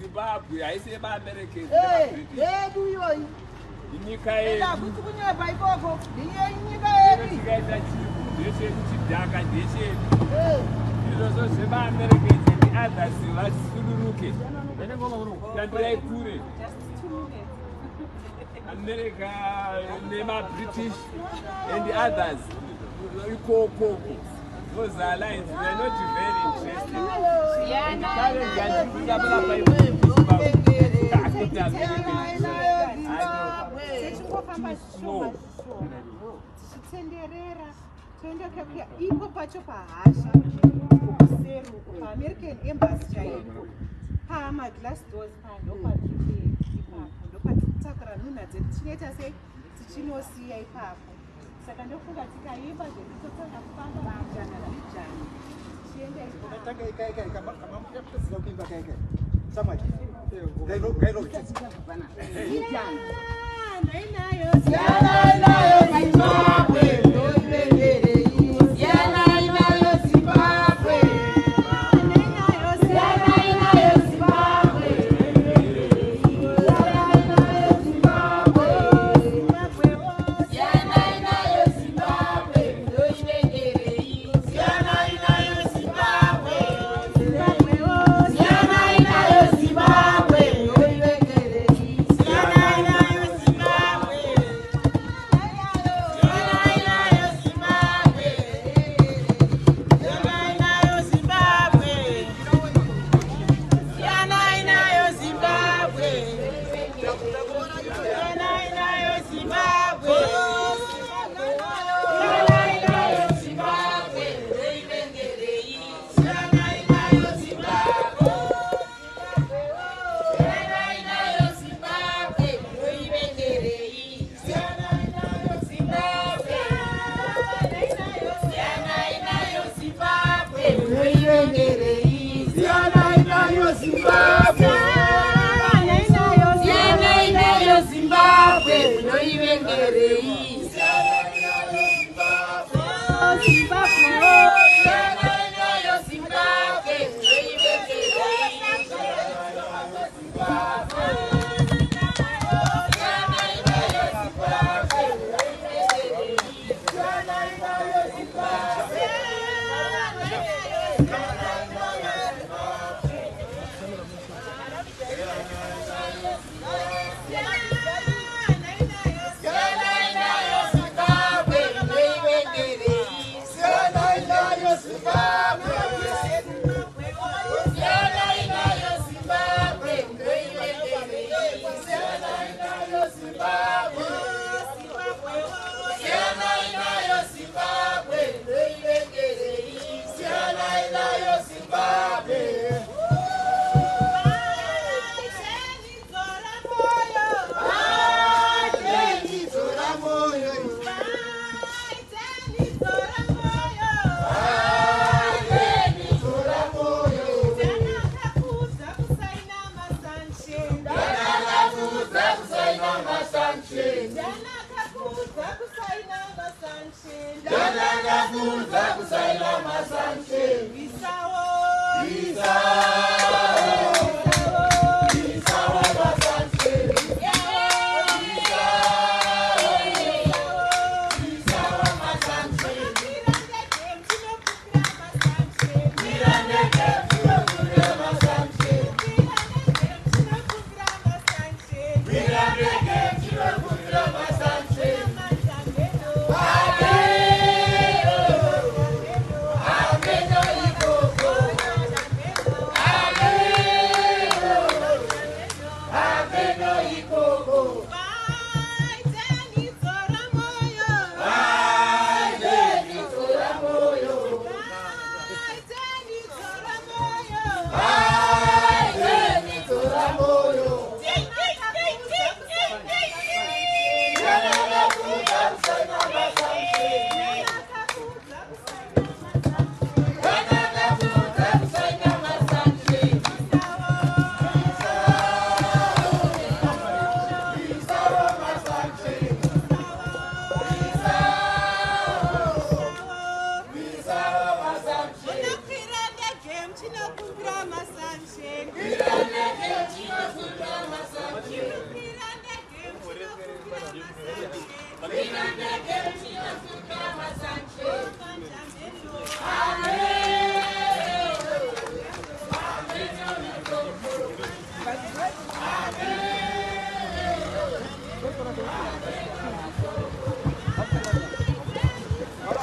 Zimbabwe, I say about Americans. Hey, do you? America, British, and the others. Those allies, we are not very interested. American embassy chaiko pama glass doors pano takranuna dzechinoita sei tichinosiya ipapo saka ndofunga tikaimba zvekutotanga kufamba vajana vijana tichienda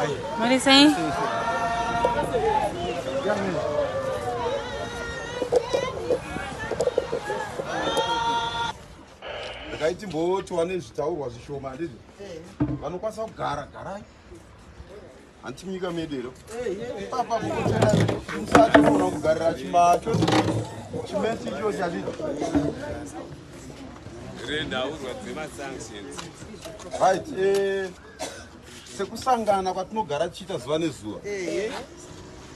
What are you saying? Ndakaiti mbotiwa nezvitaurwa zvishoma ndizvo vanokwanisa kugara garai hanti munyika medu papa musatoona kugarira chimacho chimesi icho chadii right sekusangana kwatinogara tichiita zuva nezuva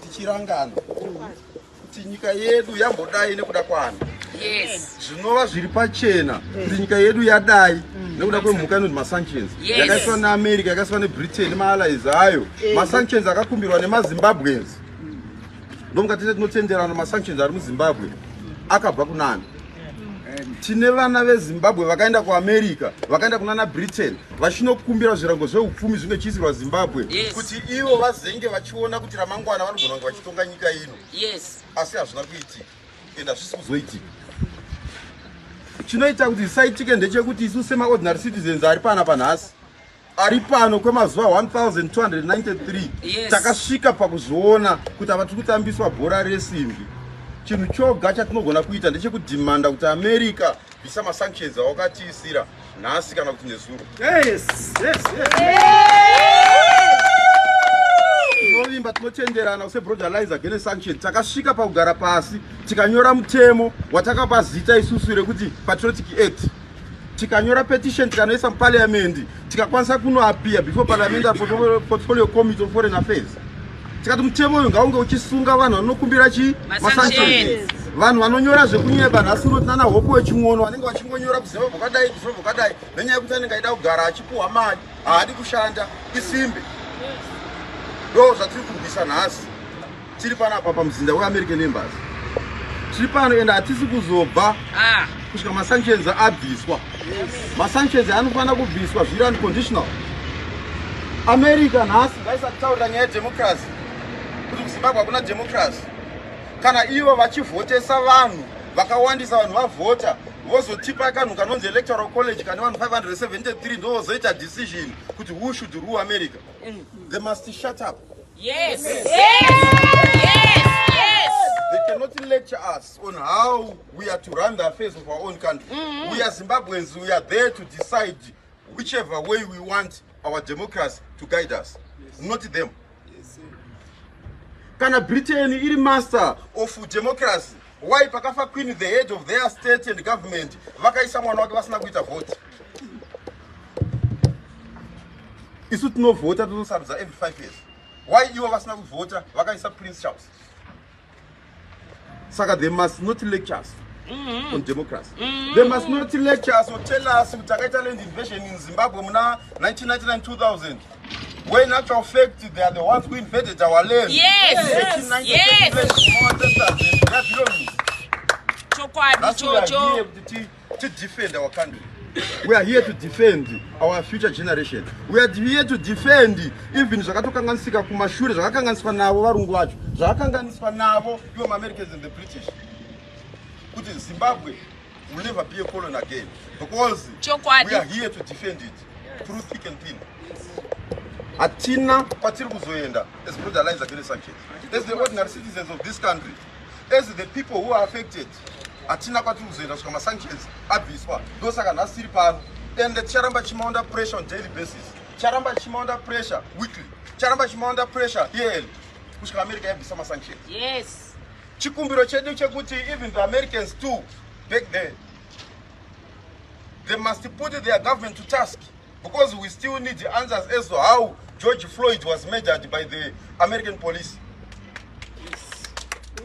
tichirangana kuti nyika yedu yambodai nekuda kwana zvinova zviri pachena kuti nyika yedu yadai nekuda kwemhuka inonzi masanctions yakaiswa neamerica yakaiswa nebritain nemaallies ayo masanctions akakumbirwa nemazimbabweans ndomukatese tinotenderana masanctions ari muzimbabwe akabva kunani tine vana vezimbabwe vakaenda kuamerica vakaenda kunana britain vachinokumbira zvirango zveupfumi zvinge chiisirwa zimbabwe kuti ivo vazenge vachiona kuti ramangwana vanogona kunge vachitonga nyika ino asi hazvina kuitika enda zvisi kuzoitika chinoita kuti zvisaitike ndechekuti isu semaordinary citizens ari pana panhasi ari pano kwemazuva 1293 takasvika pakuzviona kuti hava tiri kutambiswa bhora resimbi. Chinhu choga chatinogona kuita ndechekudhimanda kuti America bvisa masanctions awakatiisira nhasi kana kuti nezuro. Tinovimba tinotenderana kuse broader lines against sanctions. Takasvika pakugara pasi tikanyora mutemo watakapa zita isusu rekuti Patriotic Act. Tikanyora petition tikanoisa muparliament tikakwanisa kunoappear before parliament portfolio committee of foreign affairs. Tikati mutemo uyu ngaunge uchisunga vanhu vanokumbira chi masanctions. Vanhu vanonyora zvekunyeba nhasi unotinana hope weching'ono vanenge vachingonyora kuziva vokadai nenyaya yekuti anenge aida kugara achipuhwa mari haadi kushanda isimbe. Ndo zvatiri kurwisa nhasi tiri panapa pamuzinda weAmerican Embassy. Tiri pano ende hatisi kuzobva kusvika masanctions abviswa. Masanctions anofanira kubviswa zviri unconditional. America nhasi ngaisataurira nyaya yedemocracy kuti kuZimbabwe hakuna democracy. Kana ivo vachivhotesa vanhu vakawandisa vanhu vavhota vozotipa kanhu kanonzi electoral college kane vanhu 573 ndo vozoita decision kuti who should rule America. They must shut up. Yes. They cannot lecture us on how we are to run the affairs of our own country. We are Zimbabweans, we are there to decide whichever way we want our democracy to guide us, not them. Kana Britain iri master of democracy, why pakafa queen the head of their state and government vakaisa mwana wake vasina kuita vote? Isu tinovhota tonosarudza every 5 years. Why ivo vasina kuvhota vakaisa Prince Charles? Saka they must not lecture us on democracy. They must not lecture us or tell us kuti takaita land invasion in Zimbabwe muna 1999-2000. When in actual fact they are the ones who invaded our land. Yes. That's why we are here to defend our country. We are here to defend our future generation. We are here to defend even zvakatokanganisika kumashure zvakakanganiswa navo varungu vacho zvakakanganiswa navo ivo Americans and the British. Kuti Zimbabwe will never be a colony again because we are here to defend it through thick and thin. Atina kwatiri kuzoenda as broader lines against sanctions. As the ordinary citizens of this country, as the people who are affected, atina kwatiri kuzoenda kusvika sanctions abviswa. Ndosaka nhasi tiri pano and ticharamba chimaunda pressure on daily basis. Ticharamba chimaunda pressure weekly. Ticharamba chimaunda pressure yearly kusvika America yabvisa sanctions. Yes. Chikumbiro chedu chekuti even the Americans too back there, they must put their government to task because we still need the answers as to how George Floyd was murdered by the American police.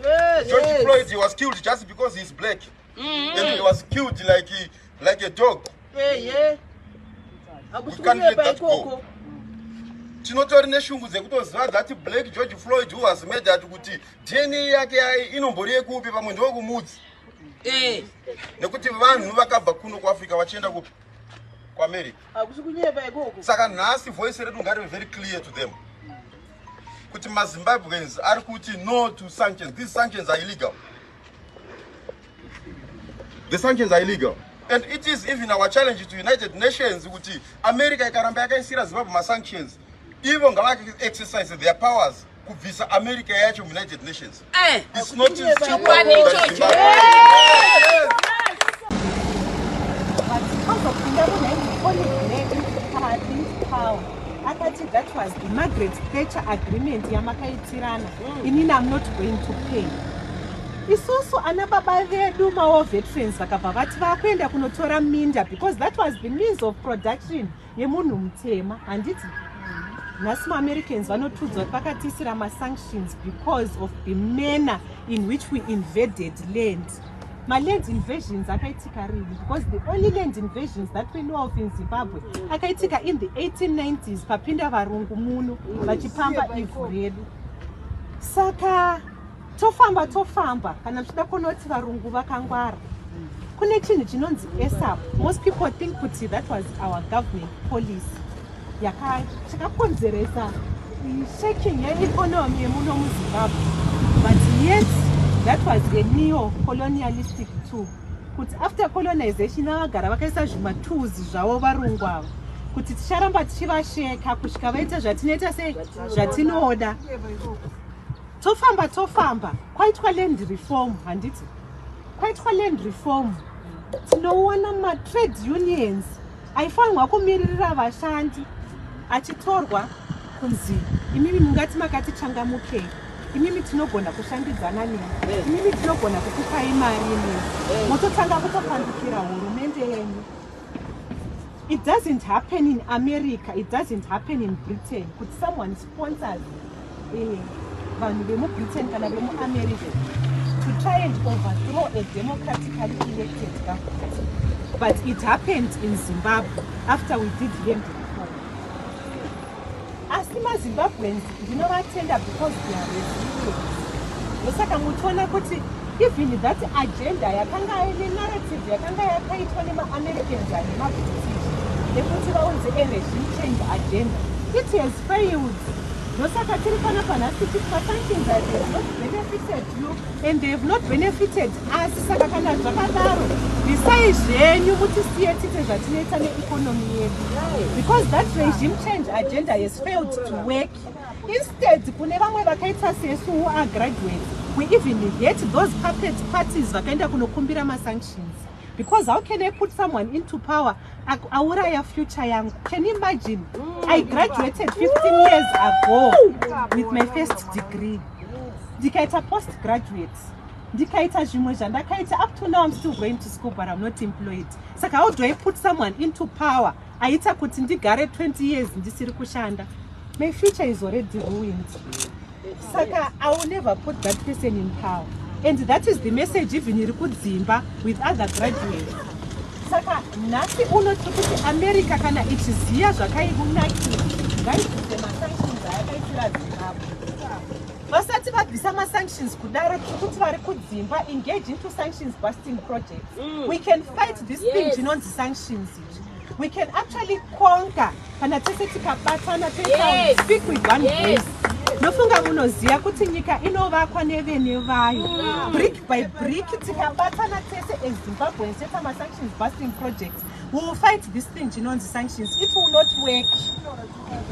George Floyd was killed just because he's black, and he was killed like a dog. We can't let that go. Tinotori neshungu dzekutoziva that black George Floyd who was murdered kuti DNA yake inombori yekupi pamwe ndokumudzi. Nekuti vanhu vakabva kuno kuAfrica vachienda ku America. Saka nhasi voice redu ngarive very clear to them. Kuti maZimbabweans ari kuti no to sanctions. These sanctions are illegal. The sanctions are illegal. And it is even our challenge to United Nations kuti America ikaramba yakaisira Zimbabwe sanctions. Ivo ngavaki exercise their powers kubvisa America yacho United Nations. It's not in Akati, that was the Margaret Thatcher agreement yamakaitirana. Inini, I'm not going to pay. Isusu anababa vedu mawo veterans vakabva vati vakuenda kunotora minda because that was the means of production yemunhu mutema. Handiti nhasi Americans vanotudzwa pakatisira sanctions because of the manner in which we invaded land. Land invasions akaitika really because the only land invasions that we know of in Zimbabwe akaitika in the 1890s papinda varungu muno vachipamba ivhu redu. Saka tofamba kana mchida kunoti varungu vakangwara. Kune chinhu chinonzi ASAP. Most people think kuti that was our government policy. Chakakonzeresa shaking yeeconomy yemuno muZimbabwe. But yet that was a neo-colonialistic tool. Kuti after colonization vagara vakaisa zvimatools zvavo varungu ava kuti ticharamba tichivasheka kusvika vaita zvatinoita sei zvatinoda. Tofamba kwaitwa land reform. Handiti kwaitwa land reform tinoona ma-trade unions aifanirwa kumiririra vashandi achitorwa kunzi imimi mungati makati changamukei, imimi tinogona kushandidzana nemi, imimi tinogona kukupai mari nemi, mototanga kutopandukira hurumende yenyu. It doesn't happen in America, it doesn't happen in Britain. Could someone sponsor vanhu vemu-Britain kana vemu-America to try and overthrow a democratically elected government? But it happened in Zimbabwe after we did land reform. As Zimbabweans, you know what tender because they are resilient. Osaka mutona kuti even that agenda yakanga ine narrative yakanga yakaitwa nema-Americans and nema-British yekuti vaunze a regime change agenda, it has failed. Osaka tiri panapa nhasi sanctions that they have not benefited you and they have not benefited us. Saka kana zvakadaro visai zvenyu mutisiye tite zvatinoita neeconomy yedu because that regime change agenda has failed to work. Instead kune vamwe vakaita sesu who are graduates, we even get those puppet parties vakaenda kunokumbira ma-sanctions. Because how can I put someone into power? Auraya future yangu. Can you imagine? I graduated 15 years ago with my first degree. Ndikaita postgraduate. Ndikaita zvimwe zvandakaita. Up to now I'm still going to school but I'm not employed. Saka how do I put someone into power? Aita kuti ndigare 20 years ndisiri kushanda. My future is already ruined. Saka I will never put that person in power. And that is the message even iri kudzimba with other graduates. Saka nhasi unoti kuti America kana ichiziya zvakaimunakira ngaibvise ma-sanctions ayakaitira Zimbabwe. Vasati vabvisa ma-sanctions kudaro kuti vari kudzimba engage into sanctions busting projects. We can fight this thing chinonzi sanctions. We can actually conquer kana tese tikabatana tese speak with one voice. Nofunga munoziya kuti nyika inovakwa nevene vayo. Brick by brick tikabatana tese as Zimbabweans set ma-sanctions busting projects. We will fight this thing chinonzi sanctions. It will not work.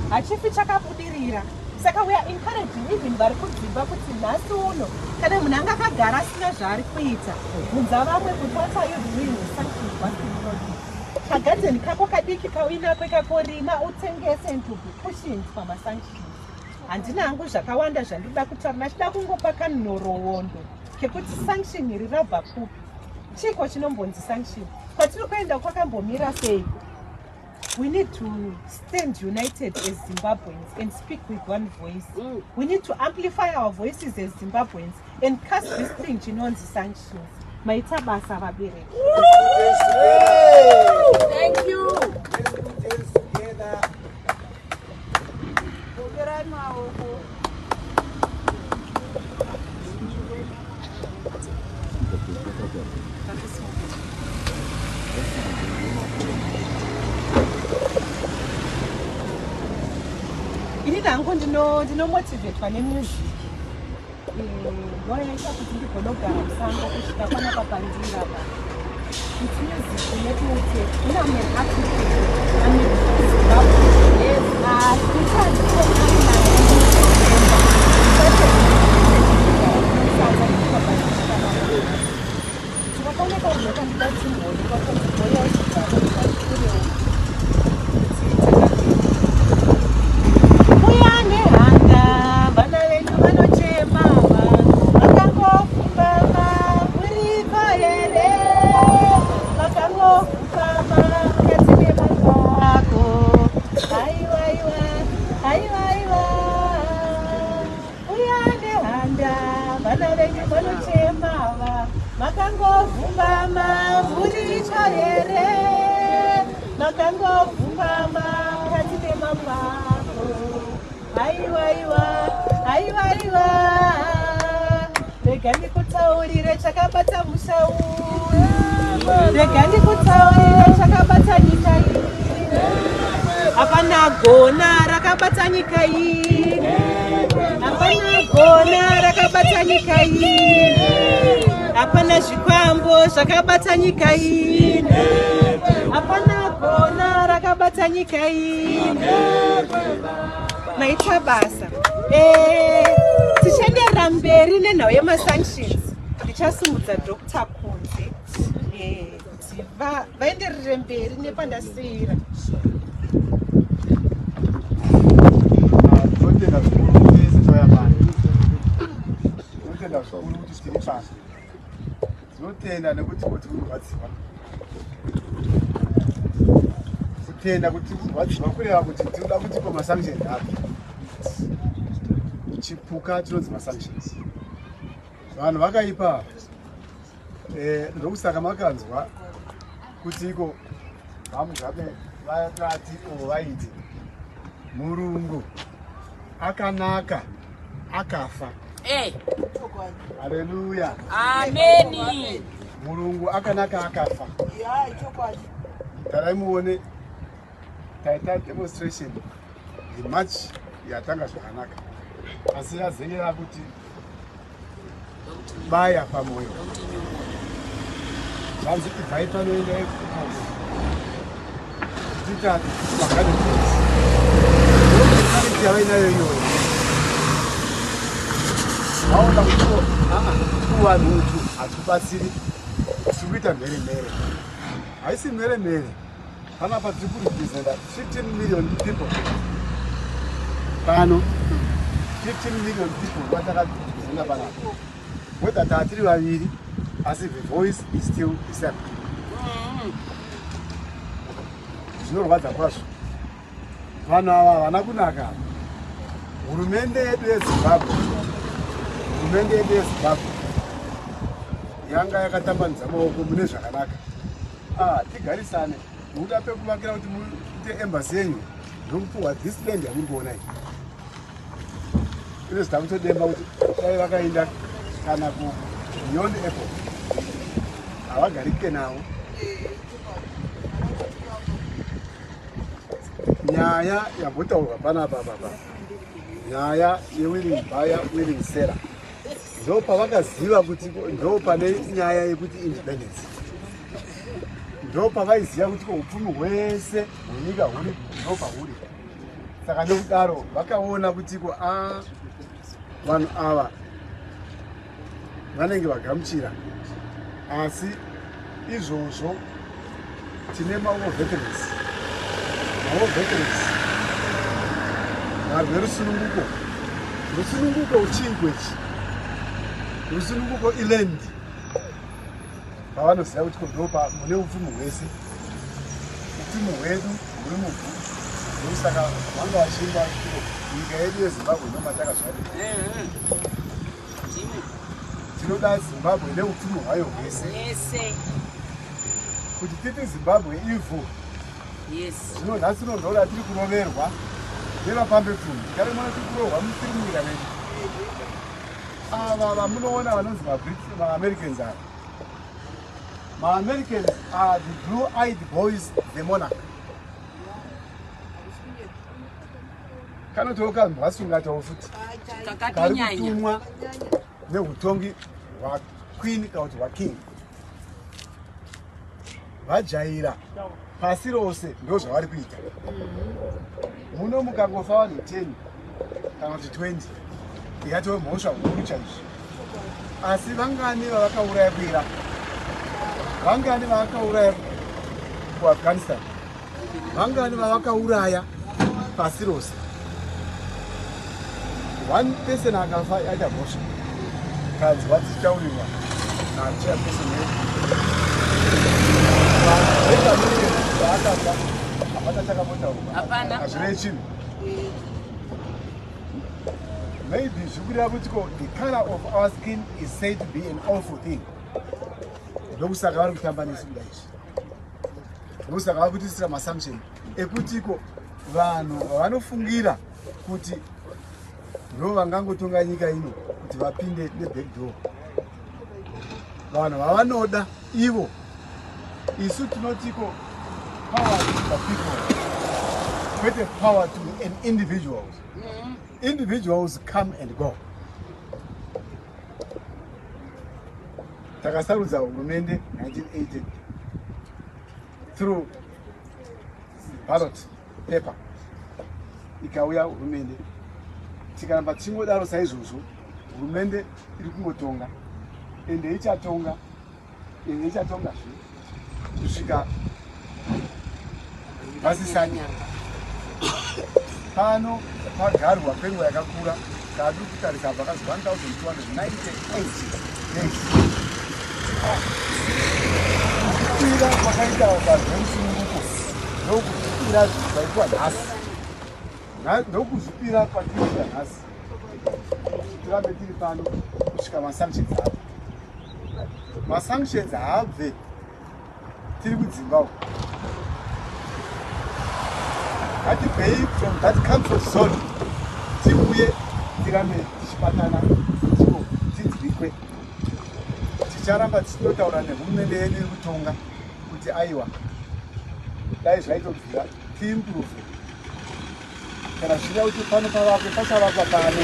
Hachifi chakabudirira. Saka we are encouraging even vari kudzimba kuti nhasi uno kana munhu anga akagara asina zvaari kuita bvunza vamwe kuti what are you doing with sanctions busting projects? Kagadheni kako kadiki kauinako kakorima utengese and to be pushing for ma-sanctions. Handina hangu zvakawanda zvandinoda kutaura, ndachida kungopa kanhoroondo kekuti sanction iri rabva kupi, chiko chinombonzi sanction, kwatiri kuenda kwakambomira sei. We need to stand united as Zimbabweans and speak with one voice. We need to amplify our voices as Zimbabweans and cast this thing chinonzi sanctions. Maita basa vabereki. Thank you. Ini dangu ndinomotivetwa nemuzic. Noyaita kuti ndigonogara musango kusvika panapa pandiri apa. It's music, let me take. I'm an architect. I'm a Apana gona rakabata nyika iyi. Apana gona rakabata nyika iyi. Apana zvikwambo zvakabata nyika iyi. Apana gona rakabata nyika iyi. Maitwa basa. Tichaenderera mberi nenhau yemasanctions. Ndichasumudza Dr. Kunze kuti vaenderere mberi nepandasira. Tinotenda nekuti kuti kurwadziwa. Kutenda kuti kurwadziwa kureva kuti tinoda kuti masanctions api. Chipuka chinonzi masanctions. Vanhu vakaipa ndokusaka makanzwa kuti iko vamugabe vakati vaiti Murungu akanaka akafa. Haleluya. Ameni. Murungu akanaka akafa. Tarai muone taita demonstration imatch yatanga zvakanaka. Asi yazengera kuti baya pamoyo. Vanzi ibvai panoenda ekupogo. Titati pakati. Ndokuti yavainayo iyoyo. Aona kuti kuwa muntu atubatsiri tikuita mhere. Haisi mhere. Panapa tiri kurepresenta 15 million people. Pano 15 million people vatakarepresenta panapa. Whether tatiri vaviri, as if the voice is still the same. Zvinorwadza kwazvo. Vanhu ava havana kunaka. Hurumende yedu yeZimbabwe yanga yakatambanudza maoko mune zvakanaka. Tigarisane nokuda pekuvakira kuti muite embassy yenyu ndokupuhwa this land yamuri kuona iyi. Ine zita kutodemba kuti dai vakaenda kana beyond airport havagarike navo. Nyaya yambotaurwa panapa nyaya yewilling buyer willing seller ndo pavakaziva kuti ndo pane nyaya yekuti independence, ndo pavaiziva kuti upfumi hwese hwenyika huri ndo pahuri. Saka nokudaro vakaona kuti vanhu ava vanenge vagamuchira, asi izvozvo tine mawo veterans vanhu verusununguko. Rusununguko uchingwechi, rusununguko ilendi, pavanoziva kuti ndopa mune upfumi hwese. Upfumi hwedu huri muvhu, ndosaka vanga vachimba nyika yedu yeZimbabwe ndomatakazvarira. Tinoda Zimbabwe neupfumi hwayo hwese. Kuti titi Zimbabwe ivhu, zvino nhasi nonhora tiri kuroverwa nevapambe pfumi. Kare mwana tiri kuroverwa tiri munyika medu. Ava vamunoona vanonzi ma-Americans ava. Ma-Americans are the blue-eyed boys, the monarch. Kanotoka mvasunga taufuti. Kari kutumwa nehutongi hwaqueen kana kuti hwaking. vajaira pasi rose ndozvavari kuita. Muno mukangofa vanhu 10 kana kuti 20 ikatove mhosva huru chaizvo. Asi vangani vavakauraya kuIraq, vangani vavakauraya kuAfghanistan, vangani vavakauraya pasi rose. One person akafa aita mhosva kadzwa dzichitaurirwa nachairperson wedu. Vaakafa hapana chakamotaurwa, hazvirei chinhu. Maybe zvikurira kuti the color of our skin is said to be an awful thing. Ndokusaka vari kutamba nesu kudai izvi. Ndokusaka vari kutisira maassumption ekutiko vanhu vanofungira kuti ndo vangangotonga nyika ino kuti vapinde neback door. Vanhu vavanoda ivo. Isu tinotiko power to the people, greater power to an individuals. Individuals come and go. Takasarudza hurumende 1980 through ballot paper. Ikauya hurumende. Tikaramba tichingodaro saizvozvo, hurumende iri kungotonga. Ende ichatonga kusvika vasisani. Pano pagarwa kwenguva yakakura kadu kutarisa vakazi 1298 days. Kupira kwakaita vanhu vemusununguko ndokuzvipira zvaitwa nhasi, ndokuzvipira kwatinoita nhasi. Tirambe tiri pano kusvika masanctions abve. Masanctions abve tiri kuZimbabwe. Ngatibvei from that comfort zone tiuye tirambe tichibatana tidzikwe. Ticharamba tichinotaura nehurumende yedu iri kutonga kuti aiwa dai zvaitobvira tiimprove. Kana zvichida kuti pano pavakwe pachavakwa pano.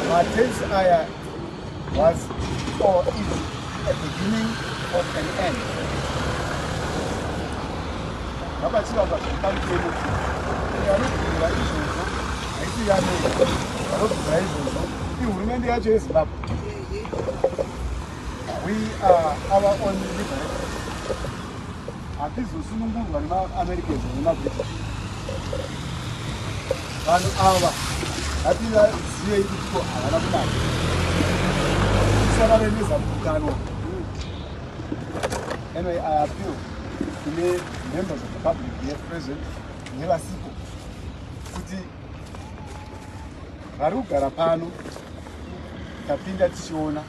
Matents aya was or is a beginning of an end. Vapachivakwa zvepamutemo vanobvira izvozvo haisi yanoa vanobvira izvozvo ihurumende yacho yeZimbabwe. We are our own liberators. Hatizosunungurwa nemaAmericans nemaBritish. Vanhu ava ngativazive kuti havana kunaka. Tisavaneneza mukutano. Anyway, I appeal to the members of the public here present nevasipo kuti vari kugara pano takapinda tichiona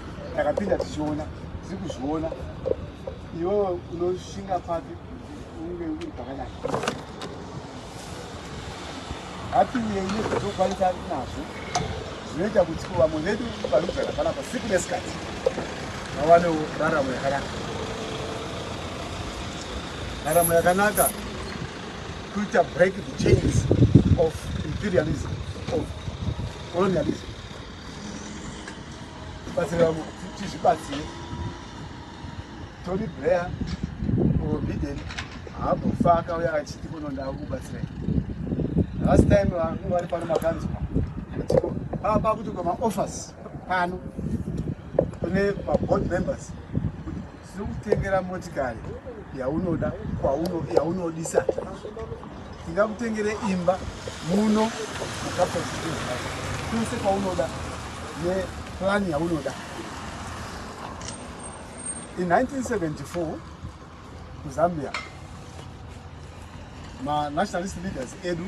tiri kuzviona iwewe unoshinga papi unge uri pakanaka. Hatiuyei nezvatokwanisa nazvo zvinoita kuti vamwe vedu vari kugara panapa siku nesikati vawanewo raramo yakanaka. Raramo yakanaka kuita break the chains of imperialism, of colonialism. Tizvibatsire. Tony Blair or Biden haambofa akauya achiti kunonda kubatsirai. Last time vari pano makanzwa papa kuti kwamaoffers pano kune maboard members tiri kutengera motikari yaunoda yaunodisa. Tingakutengere imba muno mukapositive tose kwaunoda neplan yaunoda. In 1974 kuZambia ma-nationalist leaders edu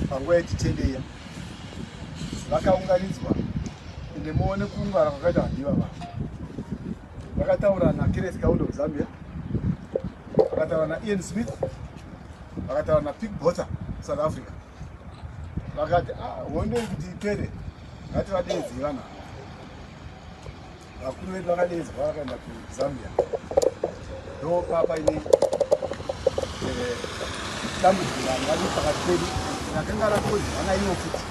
panguva yechitendeya vakaunganidzwa ende muone kungwara kwakaita vandiva vanhu. Vakataura naKenneth Kaunda kuZambia, vakataura naIan Smith, vakataura naPik Botha South Africa. Vakati honde kuti ipere ngativadeedze vanhu. Vakuru vedu vakadeedzwa vakaenda kuZambia. Ndo papa ine dambudziko vari pakati pedu rakanga rakonzi vana ivo futi.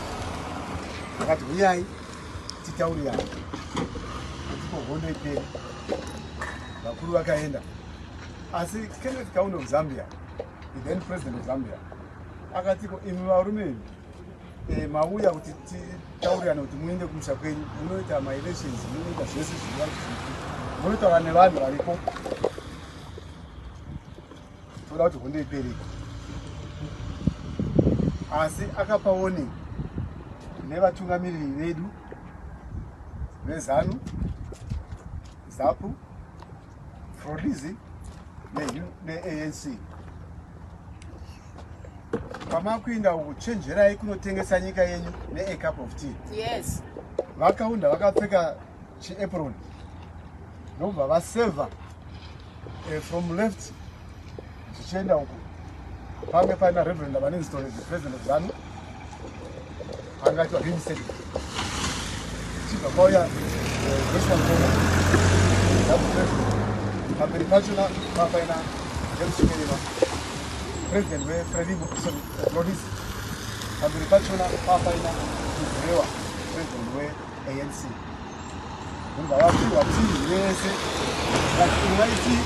Vakati huyai titaurirane kuti hondo ipere. vakuru vakaenda asi Kenneth Kaunda of Zambia, the then president of Zambia, akatiko imi varume mauya kuti taurirana kuti muende kumusha kwenyu munoita maelections munoita zvese munotaura nevanhu varipo toda kuti hondo ipereke asi akapa warning nevatungamiriri vedu vezanu ZAPU Frodizi neANC pamakuinda kuchenjerai kunotengesa nyika yenyu ne cup of tea. Yes. Vakaunda vakapfeka chiapron ndobva vaseva from left zvichienda uku pange paina Reverend Livingstone, the president of ZANU, angati wagrimisedi chibva kwauya Western Congo pamberi pachona papaina Jerusalem president weFrelimo Florence pamberi pachona papaina Kurewa president weANC ndobva vapiwa tii vese vaiti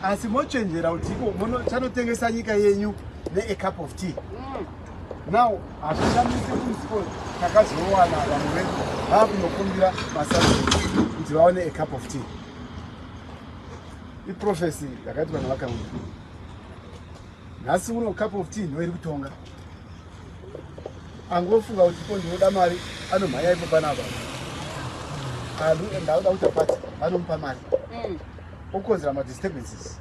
asi mochenjera kuti chanotengesa nyika yenyu ne cup of tea. Now hazvishamisi kunziko takazowana vanhu vedu vakunokumbira masazi kuti vaone cup of tea. Iprofesi yakati vanhu vakaunda nhasi uno cup of tea ndoiri kutonga angofunga kuti ko ndinoda mari anomhanya ipo panapa ndauda kuti apati vanomupa mari okonzera madisturbances.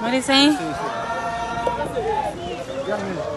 What are you saying? Young man.